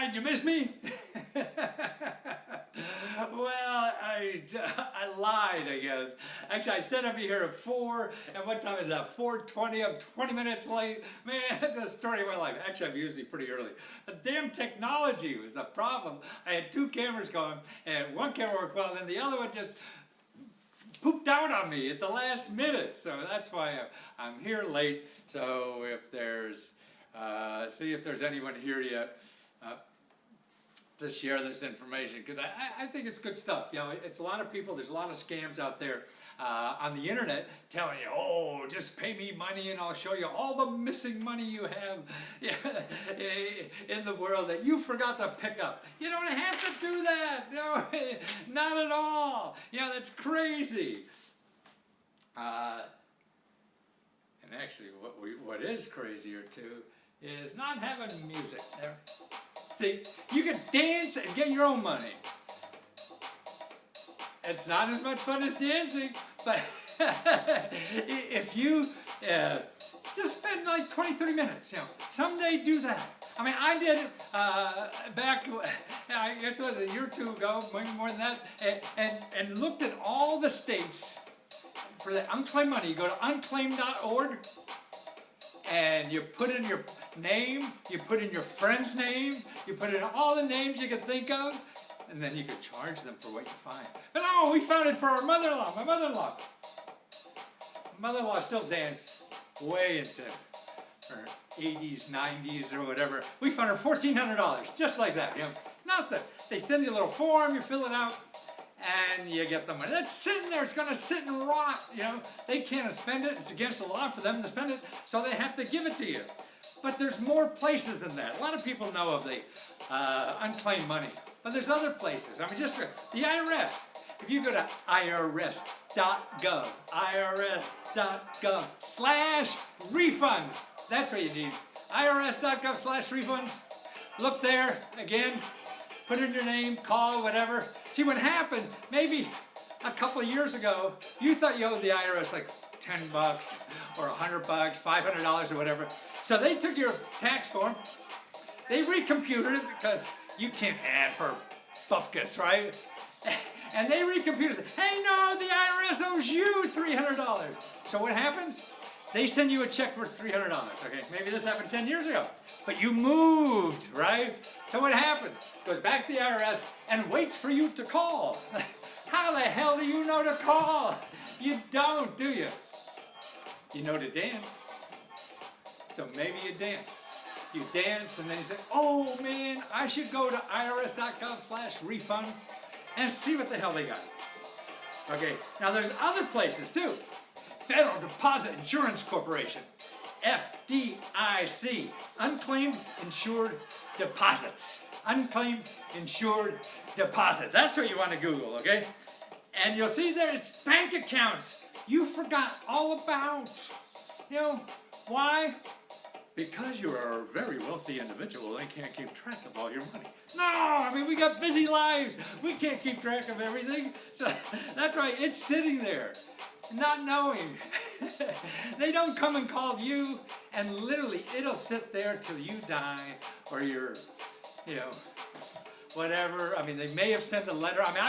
did you miss me? Well, I lied, I guess. Actually, I said I'd be here at 4, and what time is that? 4:20, I'm 20 minutes late. Man, that's the story of my life. Actually, I'm usually pretty early. The damn technology was the problem. I had 2 cameras going, and one camera worked well, and the other one just pooped out on me at the last minute. So that's why I'm here late. So if there's, see if there's anyone here yet. To share this information, because I think it's good stuff. You know, it's a lot of people, there's a lot of scams out there on the internet telling you, oh, just pay me money and I'll show you all the missing money you have in the world that you forgot to pick up. You don't have to do that. No, not at all. You know, that's crazy. And actually, what is crazier too is not having music there. See, you can dance and get your own money. It's not as much fun as dancing, but if you just spend like 20-30 minutes, you know, someday do that. I mean, I did it back, I guess it was a year or 2 ago, maybe more than that, and looked at all the states for the unclaimed money. You go to unclaimed.org. And you put in your name, you put in your friend's name, you put in all the names you could think of, and then you could charge them for what you find. But no, we found it for our mother-in-law, my mother-in-law. Mother-in-law still danced way into her 80s, 90s, or whatever. We found her $1,400, just like that, you know, nothing. They send you a little form, you fill it out, and you get the money. That's sitting there. It's going to sit and rot. You know, they can't spend it. It's against the law for them to spend it, so they have to give it to you. But there's more places than that. A lot of people know of the unclaimed money, but there's other places. I mean, just the IRS. If you go to irs.gov, irs.gov/refunds, that's what you need. irs.gov/refunds. Look there again. Put in your name, call, whatever. See what happens, maybe a couple of years ago, you thought you owed the IRS like $10 or $100, $500 or whatever. So they took your tax form, they recomputed it because you can't add for bupkis, right? And they recomputed it. Hey, no, the IRS owes you $300. So what happens? They send you a check for $300, okay? Maybe this happened 10 years ago, but you moved, right? So what happens? Goes back to the IRS and waits for you to call. How the hell do you know to call? You don't, do you? You know to dance. So maybe you dance. You dance and then you say, oh man, I should go to irs.gov/refund and see what the hell they got. Okay, now there's other places too. Federal Deposit Insurance Corporation, FDIC, Unclaimed Insured Deposits. Unclaimed Insured Deposit. That's what you want to Google, okay? And you'll see there it's bank accounts you forgot all about. You know, why? Because you are a very wealthy individual and can't keep track of all your money. No, I mean, we got busy lives. We can't keep track of everything. So that's right, it's sitting there. Not knowing. They don't come and call you, and literally it'll sit there till you die or you're, you know, whatever. I mean, they may have sent a letter. I mean,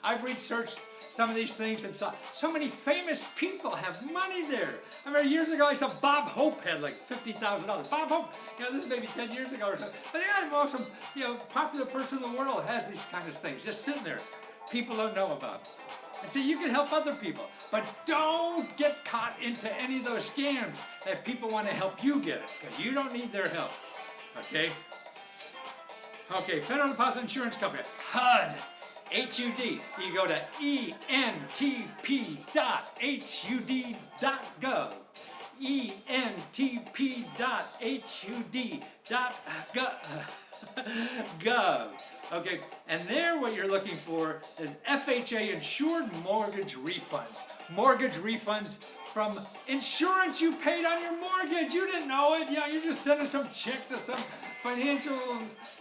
I've researched some of these things and saw so many famous people have money there. I remember years ago I saw Bob Hope had like $50,000. Bob Hope, you know, this is maybe 10 years ago or so. But the most, you know, popular person in the world has these kinds of things just sitting there. People don't know about. And so you can help other people, but don't get caught into any of those scams that people want to help you get it, because you don't need their help, okay? Okay, Federal Deposit Insurance Company, HUD, HUD. You go to entp.hud.gov, entp.hud.gov. Okay, and there what you're looking for is FHA insured mortgage refunds. Mortgage refunds from insurance you paid on your mortgage. You didn't know it. Yeah, you're just sending some check to some financial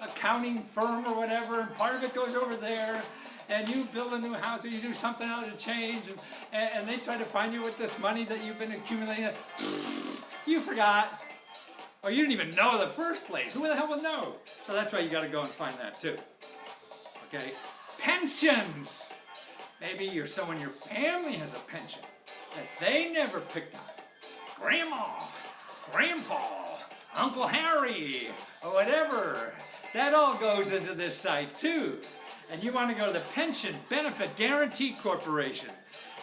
accounting firm or whatever, and part of it goes over there, and you build a new house or you do something else to change, and they try to find you with this money that you've been accumulating. You forgot. Or you didn't even know in the first place. Who the hell would know? So that's why you got to go and find that too. Okay? Pensions. Maybe someone in your family has a pension that they never picked up. Grandma, Grandpa, Uncle Harry, or whatever. That all goes into this site too. And you want to go to the Pension Benefit Guaranty Corporation.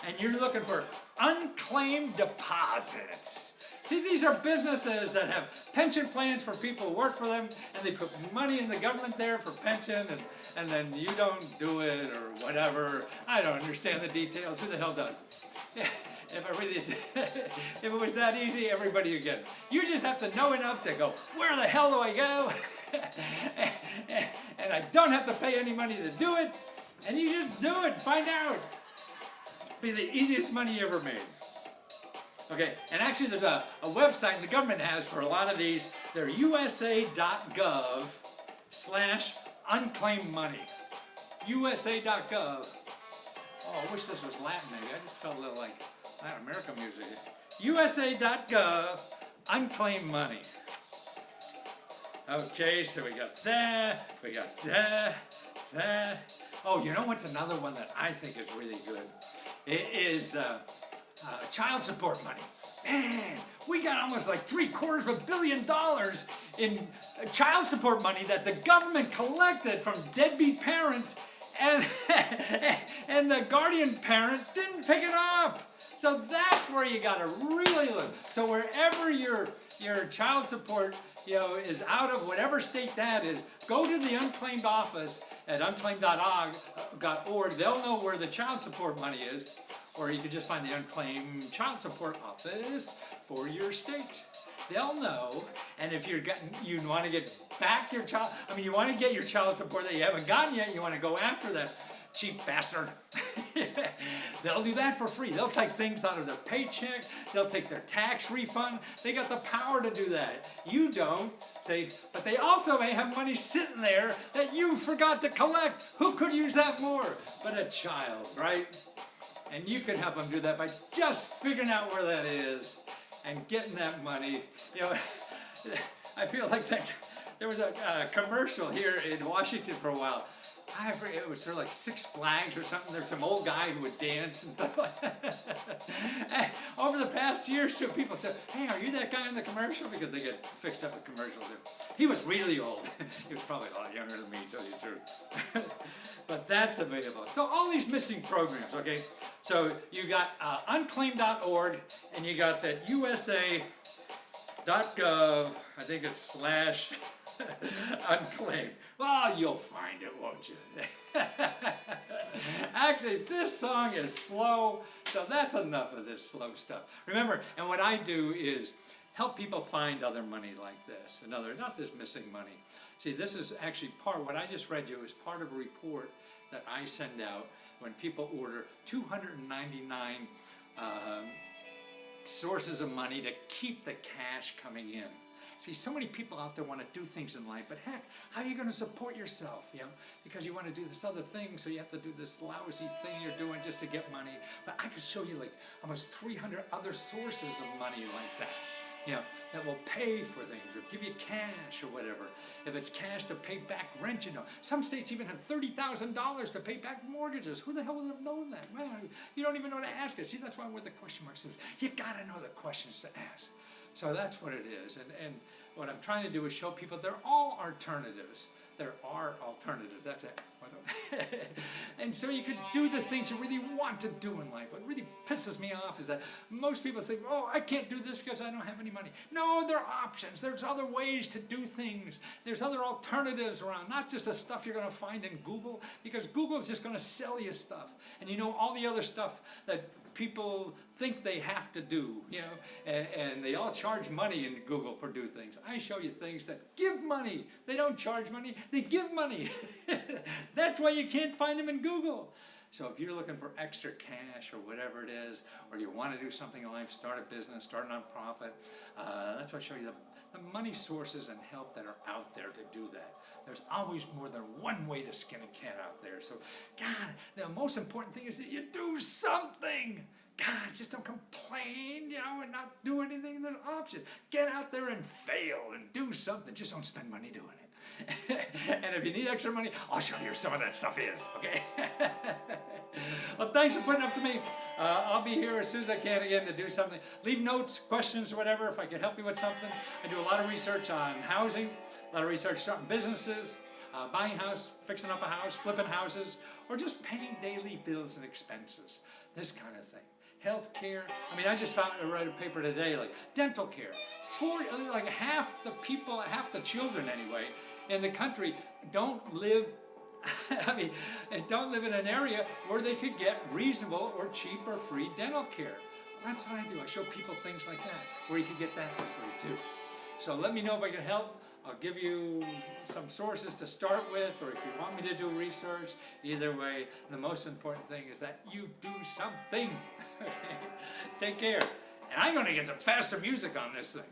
And you're looking for unclaimed deposits. See, these are businesses that have pension plans for people who work for them, and they put money in the government there for pension, and then you don't do it or whatever. I don't understand the details. Who the hell does? If it was that easy, everybody would get it. You just have to know enough to go, where the hell do I go? And I don't have to pay any money to do it, and you just do it, find out. Be the easiest money you ever made. Okay, and actually there's a website the government has for a lot of these. They're usa.gov/unclaimed money. USA.gov. Oh, I wish this was Latin maybe. I just felt a little like Latin American music. USA.gov, unclaimed money. Okay, so we got that, we got that. Oh, you know what's another one that I think is really good? It is child support money. Man, we got almost like $750 million in child support money that the government collected from deadbeat parents, and and the guardian parent didn't pick it up. So that's where you gotta really look. So wherever your child support is out of whatever state that is, go to the unclaimed office at unclaimed.org. They'll know where the child support money is. Or you could just find the unclaimed child support office for your state. They'll know. And if you want to get back your child, you want to get your child support that you haven't gotten yet, you want to go after that cheap bastard. They'll do that for free. They'll take things out of their paycheck. They'll take their tax refund. They got the power to do that. You don't. See, but they also may have money sitting there that you forgot to collect. Who could use that more but a child, right? And you could help them do that by just figuring out where that is and getting that money. I feel like there was a commercial here in Washington for a while. I forget, it was sort of like Six Flags or something. There's some old guy who would dance and stuff like that. Over the past year or so, people said, hey, are you that guy in the commercial? Because they get fixed up with commercials. He was really old. He was probably a lot younger than me, to tell you the truth. But that's available. So all these missing programs, okay? So you got unclaimed.org, and you got that USA.gov, I think it's /unclaimed. Well, you'll find it, won't you? Actually, this song is slow, so that's enough of this slow stuff. Remember, and what I do is help people find other money like this, not this missing money. See, this is actually what I just read you is part of a report that I send out when people order 299 sources of money to keep the cash coming in. See, so many people out there want to do things in life, but heck, how are you going to support yourself, Because you want to do this other thing, so you have to do this lousy thing you're doing just to get money. But I could show you like almost 300 other sources of money like that. That will pay for things or give you cash or whatever. If it's cash to pay back rent, Some states even have $30,000 to pay back mortgages. Who the hell would have known that? Well, you don't even know to ask it. See, that's why we're the question marks. You got to know the questions to ask. So that's what it is. And what I'm trying to do is show people there are all alternatives. There are alternatives. That's it. And so you could do the things you really want to do in life. What really pisses me off is that most people think, oh, I can't do this because I don't have any money. No, there are options. There's other ways to do things. There's other alternatives around, not just the stuff you're going to find in Google, because Google is just going to sell you stuff. And all the other stuff that people think they have to do, and they all charge money in Google for do things. I show you things that give money. They don't charge money, they give money. That's why you can't find them in Google. So if you're looking for extra cash or whatever it is, or you want to do something in life, start a business, start a nonprofit, that's why I show you the money sources and help that are out there to do that. There's always more than one way to skin a cat out there. So, God, the most important thing is that you do something. God, just don't complain, and not do anything. There's options. Get out there and fail and do something. Just don't spend money doing it. And if you need extra money, I'll show you where some of that stuff is, okay? Well, thanks for putting up to me. I'll be here as soon as I can again to do something. Leave notes, questions, or whatever if I can help you with something. I do a lot of research on housing, a lot of research starting businesses, buying a house, fixing up a house, flipping houses, or just paying daily bills and expenses. This kind of thing. Health care. I mean, I just found, I read a paper today, like dental care. Like half the people, half the children anyway, in the country don't live don't live in an area where they could get reasonable or cheap or free dental care. That's what I do. I show people things like that, where you can get that for free too. So let me know if I can help. I'll give you some sources to start with, or if you want me to do research. Either way, the most important thing is that you do something. Okay? Take care. And I'm going to get some faster music on this thing.